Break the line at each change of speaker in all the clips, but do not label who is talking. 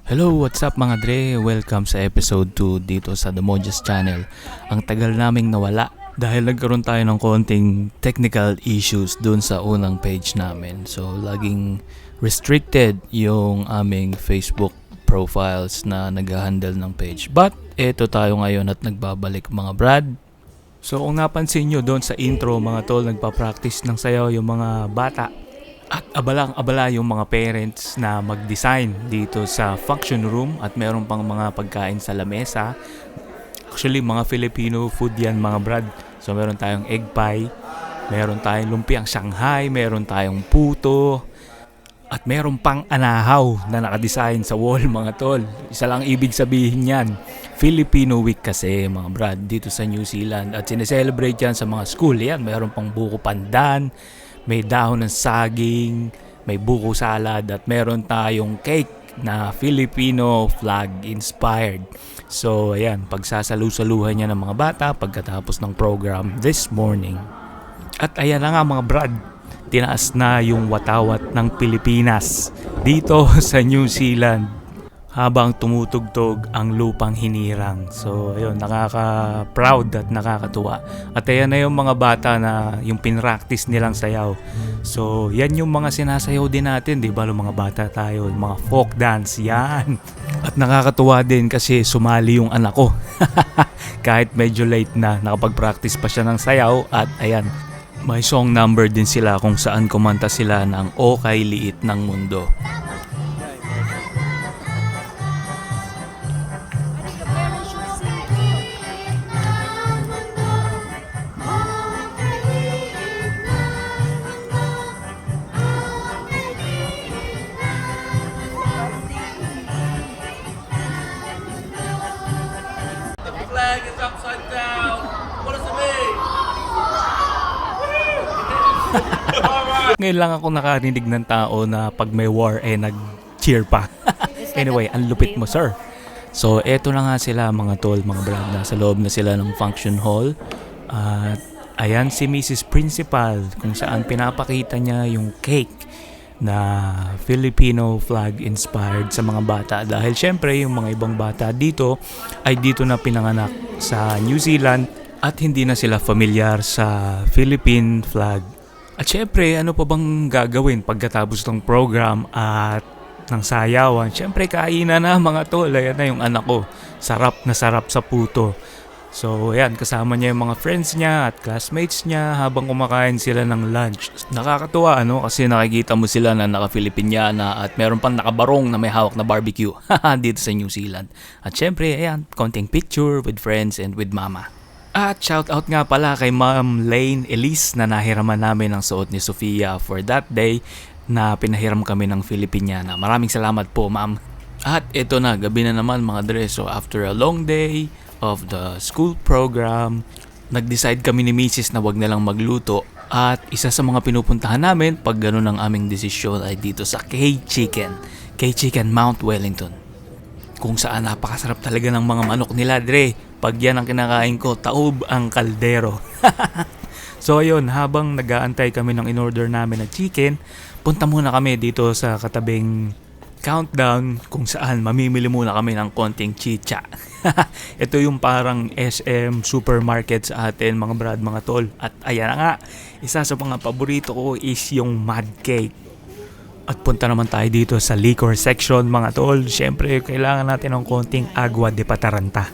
Hello, what's up mga Dre? Welcome sa episode 2 dito sa The Mojas Channel. Ang tagal naming nawala dahil nagkaroon tayo ng konting technical issues dun sa unang page namin. So, laging restricted yung aming Facebook profiles na nag-handle ng page. But, eto tayo ngayon at nagbabalik mga Brad. So, kung napansin nyo doon sa intro mga tol, nagpa-practice ng sayaw yung mga bata. At abalang-abala yung mga parents na mag-design dito sa function room at meron pang mga pagkain sa lamesa. Actually, mga Filipino food yan mga Brad. So, meron tayong egg pie, meron tayong lumpiang Shanghai, meron tayong puto, at meron pang anahaw na nakadesign sa wall mga tol. Isa lang ibig sabihin yan. Filipino Week kasi mga Brad dito sa New Zealand. At sineselebrate yan sa mga school. Yan, meron pang buko pandan, may dahon ng saging, may buko salad, at meron tayong cake na Filipino flag inspired. So ayan, pagsasalu-saluhan niya ng mga bata pagkatapos ng program this morning. At ayan na nga mga Brad, tinaas na yung watawat ng Pilipinas dito sa New Zealand habang tumutugtog ang lupang hinirang. So ayun, nakaka-proud at nakakatuwa. At ayan na yung mga bata na yung pinractice nilang sayaw. So yan yung mga sinasayaw din natin, di ba? Yung mga bata tayo, yung mga folk dance, yan. At nakakatuwa din kasi sumali yung anak ko. Kahit medyo late na, nakapag-practice pa siya ng sayaw. At ayan, may song number din sila kung saan kumanta sila ng O Kay Liit ng Mundo.
Flag is upside down. What does it mean?
Ngayon lang ako nakarinig ng tao na pag may war nag-cheer pa. Anyway, ang lupit mo sir. So eto na nga sila mga tol, mga Brad, nasa loob na sila ng function hall. At ayan si Mrs. Principal kung saan pinapakita niya yung cake na Filipino flag inspired sa mga bata. Dahil syempre yung mga ibang bata dito ay dito na pinanganak sa New Zealand at hindi na sila familiar sa Philippine flag. At syempre, ano pa bang gagawin pagkatapos ng program at ng sayawan? Syempre, kainan na mga tol. Ayan na yung anak ko. Sarap na sarap sa puto. So, ayan, kasama niya yung mga friends niya at classmates niya habang kumakain sila ng lunch. Nakakatuwa, ano? Kasi nakikita mo sila na naka-Filipiniana at meron pang nakabarong na may hawak na barbecue dito sa New Zealand. At syempre, ayan, konting picture with friends and with mama. At shoutout nga pala kay Ma'am Lane Elise na nahiraman namin ang suot ni Sofia for that day na pinahiram kami ng Filipiniana. Maraming salamat po, ma'am. At ito na, gabi na naman mga Dre. So after a long day of the school program, nag-decide kami ni Mrs. na wag na lang magluto. At isa sa mga pinupuntahan namin pag ganun ang aming desisyon ay dito sa K-Chicken. K-Chicken Mount Wellington. Kung saan napakasarap talaga ng mga manok nila, Dre. Pag yan ang kinakain ko, taob ang kaldero. So ayun, habang nag-aantay kami ng in-order namin na chicken, punta muna kami dito sa katabing Countdown kung saan mamimili muna kami ng konting chicha. Ito yung parang SM supermarket sa atin mga Brad, mga tol. At ayan na nga, isa sa mga paborito ko is yung mud cake. At punta naman tayo dito sa liquor section mga tol. Siyempre, kailangan natin ng konting agua de pataranta.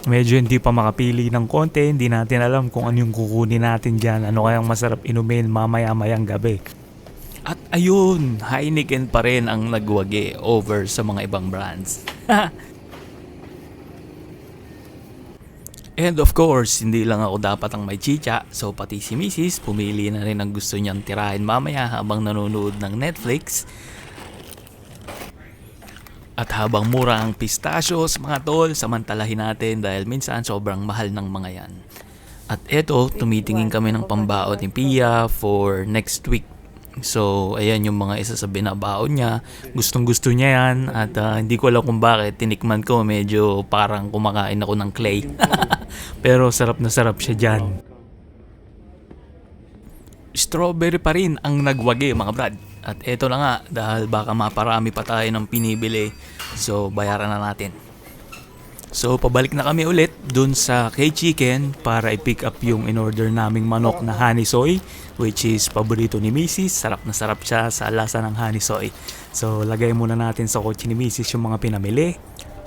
Medyo hindi pa makapili ng konti. Hindi natin alam kung ano yung kukunin natin dyan. Ano kayang masarap inumin mamaya-mayang gabi. At ayun, Heineken pa rin ang nagwagi over sa mga ibang brands. And of course, hindi lang ako dapat ang may chicha. So pati si Mrs. pumili na rin ang gusto niyang tirahin mamaya habang nanonood ng Netflix. At habang mura ang pistachios mga tol, samantalahin natin dahil minsan sobrang mahal ng mga yan. At eto, tumitingin kami ng pambaon ni Pia for next week. So, ayan yung mga isa sa binabaon niya. Gustong gusto niya yan. At hindi ko alam kung bakit. Tinikman ko, medyo parang kumakain ako ng clay. Pero sarap na sarap siya dyan. Strawberry pa rin ang nagwagi mga Brad. At eto na nga, dahil baka maparami pa tayo ng pinibili, so bayaran na natin. So pabalik na kami ulit dun sa K-Chicken para i-pick up yung in-order naming manok na honey soy, which is paborito ni Mrs. Sarap na sarap siya sa lasa ng honey soy. So lagay muna natin sa kotse ni Mrs. yung mga pinamili.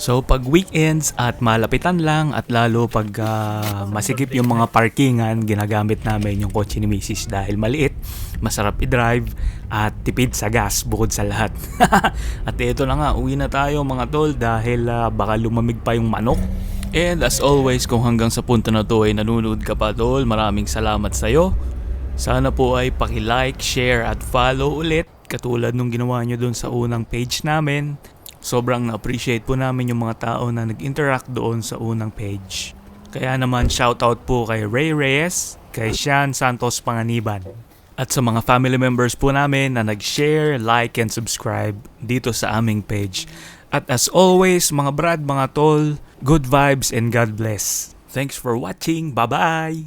So pag weekends at malapitan lang at lalo pag masikip yung mga parkingan, ginagamit namin yung kotse ni Mrs. dahil maliit, masarap i-drive at tipid sa gas bukod sa lahat. At ito na nga, uwi na tayo mga tol dahil baka lumamig pa yung manok. And as always, kung hanggang sa punto na to ay nanonood ka pa tol, maraming salamat sa'yo. Sana po ay paki-like, share at follow ulit katulad nung ginawa nyo dun sa unang page namin. Sobrang na-appreciate po namin yung mga tao na nag-interact doon sa unang page. Kaya naman shoutout po kay Ray Reyes, kay Sean Santos Panganiban, at sa mga family members po namin na nag-share, like, and subscribe dito sa aming page. At as always, mga brad, mga tol, good vibes and God bless. Thanks for watching. Bye-bye!